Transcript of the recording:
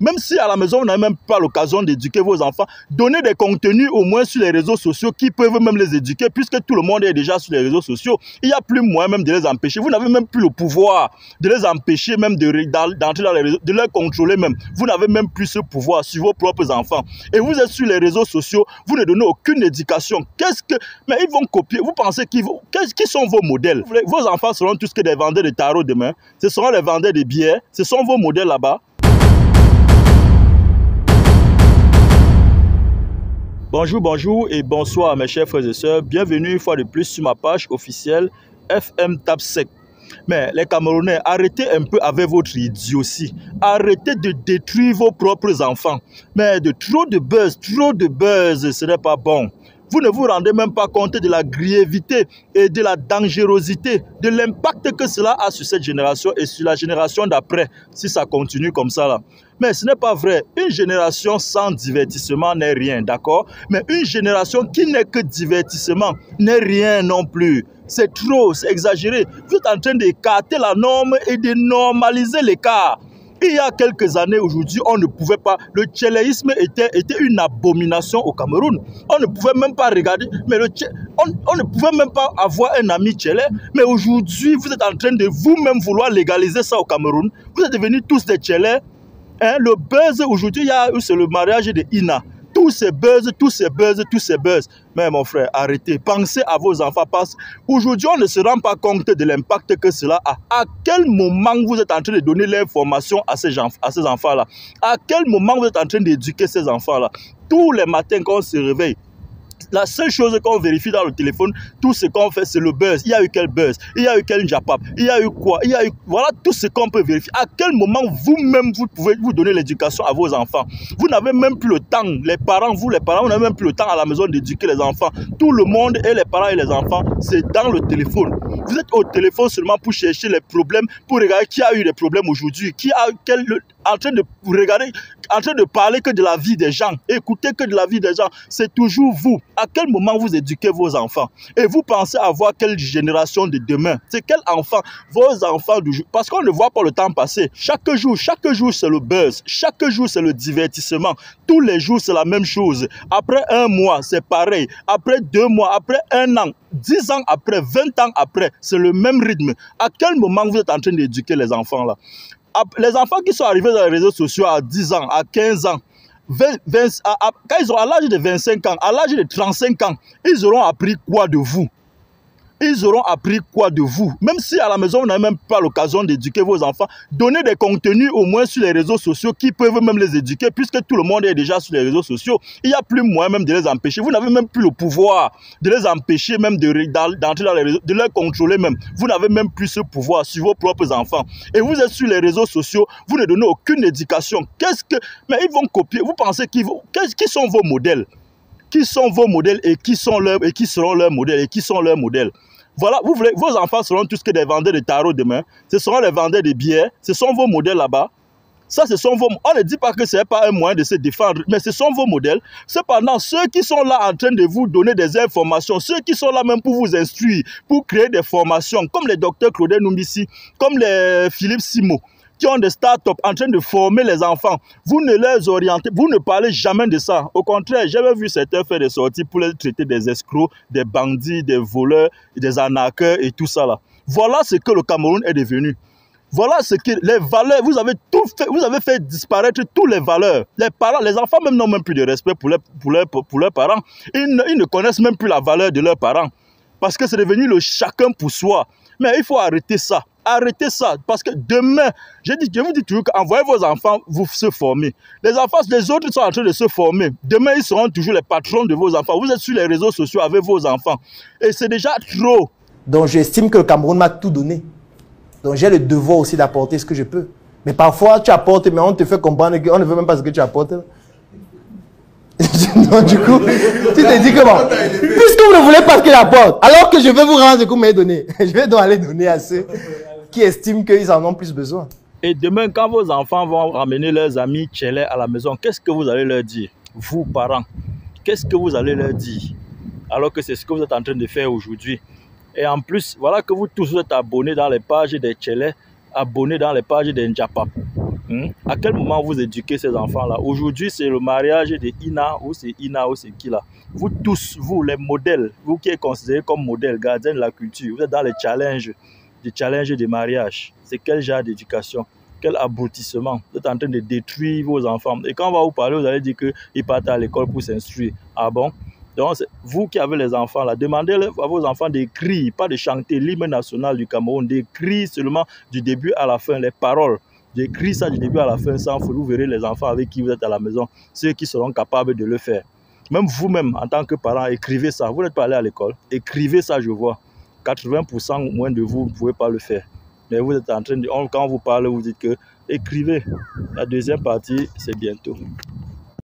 Même si à la maison, vous n'avez même pas l'occasion d'éduquer vos enfants, donnez des contenus au moins sur les réseaux sociaux qui peuvent même les éduquer, puisque tout le monde est déjà sur les réseaux sociaux. Il n'y a plus moyen même de les empêcher. Vous n'avez même plus le pouvoir de les empêcher même d'entrer dans les réseaux, de les contrôler même. Vous n'avez même plus ce pouvoir sur vos propres enfants. Et vous êtes sur les réseaux sociaux, vous ne donnez aucune éducation. Mais ils vont copier. Vous pensez qui sont vos modèles? Vos enfants seront tous que des vendeurs de tarot demain. Ce seront les vendeurs de billets. Ce sont vos modèles là-bas. Bonjour et bonsoir mes chers frères et sœurs. Bienvenue une fois de plus sur ma page officielle FM Tapsec. Mais les Camerounais, arrêtez un peu avec votre idiotie. Arrêtez de détruire vos propres enfants. Mais de trop de buzz, ce n'est pas bon. Vous ne vous rendez même pas compte de la grièveté et de la dangerosité, de l'impact que cela a sur cette génération et sur la génération d'après, si ça continue comme ça là. Mais ce n'est pas vrai. Une génération sans divertissement n'est rien, d'accord? Mais une génération qui n'est que divertissement n'est rien non plus. C'est trop, c'est exagéré. Vous êtes en train d'écarter la norme et de normaliser l'écart. Il y a quelques années, aujourd'hui, on ne pouvait pas. Le tchéléisme était une abomination au Cameroun. On ne pouvait même pas regarder. Mais on ne pouvait même pas avoir un ami tchélé. Mais aujourd'hui, vous êtes en train de vous-même vouloir légaliser ça au Cameroun. Vous êtes devenus tous des tchélés. Hein? Le buzz aujourd'hui, c'est le mariage de Ina. Tous ces buzz. Mais mon frère, arrêtez. Pensez à vos enfants. Aujourd'hui, on ne se rend pas compte de l'impact que cela a. À quel moment vous êtes en train de donner l'information à ces enfants-là? À quel moment vous êtes en train d'éduquer ces enfants-là? Tous les matins quand on se réveille, la seule chose qu'on vérifie dans le téléphone, tout ce qu'on fait, c'est le buzz. Il y a eu quel buzz? Il y a eu quel japap? Il y a eu quoi? Voilà tout ce qu'on peut vérifier. À quel moment vous-même, vous pouvez vous donner l'éducation à vos enfants? Vous n'avez même plus le temps. Les parents, vous n'avez même plus le temps à la maison d'éduquer les enfants. Tout le monde et les parents et les enfants, c'est dans le téléphone. Vous êtes au téléphone seulement pour chercher les problèmes, pour regarder qui a eu des problèmes aujourd'hui, en train de parler que de la vie des gens, écouter que de la vie des gens. C'est toujours vous. À quel moment vous éduquez vos enfants? Et vous pensez avoir quelle génération de demain? C'est quel enfant? Vos enfants du jour. Parce qu'on ne voit pas le temps passer. Chaque jour, c'est le buzz. Chaque jour, c'est le divertissement. Tous les jours, c'est la même chose. Après un mois, c'est pareil. Après 2 mois, après 1 an, 10 ans après, 20 ans après, c'est le même rythme. À quel moment vous êtes en train d'éduquer les enfants là? Les enfants qui sont arrivés dans les réseaux sociaux à 10 ans, à 15 ans, quand ils auront à l'âge de 25 ans, à l'âge de 35 ans, ils auront appris quoi de vous? Ils auront appris quoi de vous? Même si à la maison, vous n'avez même pas l'occasion d'éduquer vos enfants, donnez des contenus au moins sur les réseaux sociaux qui peuvent même les éduquer, puisque tout le monde est déjà sur les réseaux sociaux. Il n'y a plus moyen même de les empêcher. Vous n'avez même plus le pouvoir de les empêcher même d'entrer dans les réseaux, de les contrôler même. Vous n'avez même plus ce pouvoir sur vos propres enfants. Et vous êtes sur les réseaux sociaux, vous ne donnez aucune éducation. Mais ils vont copier. Vous pensez qui sont vos modèles? Qui sont vos modèles et qui seront leurs modèles? Voilà, vos enfants seront tous que des vendeurs de tarot demain. Ce seront les vendeurs de billets. Ce sont vos modèles là-bas. Ça, on ne dit pas que ce n'est pas un moyen de se défendre, mais ce sont vos modèles. Cependant, ceux qui sont là en train de vous donner des informations, ceux qui sont là même pour vous instruire, pour créer des formations, comme les docteurs Claudel Numbissi, comme les Philippe Simo, qui ont des startups en train de former les enfants, vous ne les orientez, vous ne parlez jamais de ça. Au contraire, j'avais vu certains faire des sorties pour les traiter des escrocs, des bandits, des voleurs, des arnaqueurs et tout ça là. Voilà ce que le Cameroun est devenu. Voilà ce que les valeurs, vous avez fait disparaître toutes les valeurs. Les parents, les enfants même n'ont même plus de respect pour leurs parents. Ils ne connaissent même plus la valeur de leurs parents. Parce que c'est devenu le chacun pour soi. Mais il faut arrêter ça. Arrêtez ça, parce que demain, je vous dis toujours qu'envoyez vos enfants vous se former. Les autres sont en train de se former. Demain, ils seront toujours les patrons de vos enfants. Vous êtes sur les réseaux sociaux avec vos enfants. Et c'est déjà trop. Donc, j'estime que le Cameroun m'a tout donné. Donc, j'ai le devoir aussi d'apporter ce que je peux. Mais parfois, tu apportes, mais on te fait comprendre qu'on ne veut même pas ce que tu apportes. Non, du coup, tu te dis que bon, puisque vous ne voulez pas ce qu'il apporte, alors que je vais vous rendre ce que vous m'avez donné, je vais donc aller donner à ceux qui estiment qu'ils en ont plus besoin. Et demain, quand vos enfants vont ramener leurs amis tchélés à la maison, qu'est-ce que vous allez leur dire? Vous, parents, qu'est-ce que vous allez leur dire? Alors que c'est ce que vous êtes en train de faire aujourd'hui. Et en plus, voilà que vous tous êtes abonnés dans les pages des tchélés, abonnés dans les pages des Njapap. À quel moment vous éduquez ces enfants-là? Aujourd'hui, c'est le mariage de Ina ou c'est qui là? Vous tous, vous les modèles, vous qui êtes considérés comme modèles, gardiens de la culture, vous êtes dans les challenges des mariages. C'est quel genre d'éducation? Quel aboutissement? Vous êtes en train de détruire vos enfants. Et quand on va vous parler, vous allez dire qu'ils partent à l'école pour s'instruire. Ah bon? Donc, vous qui avez les enfants là, demandez à vos enfants d'écrire, pas de chanter l'hymne national du Cameroun, d'écrire seulement du début à la fin les paroles. D'écrire ça du début à la fin sans faute. Vous verrez les enfants avec qui vous êtes à la maison, ceux qui seront capables de le faire. Même vous-même, en tant que parent, écrivez ça. Vous n'êtes pas allé à l'école, écrivez ça, je vois. 80% moins de vous ne pouvez pas le faire. Mais vous êtes en train de... Quand on vous parle, vous dites que écrivez. La deuxième partie, c'est bientôt.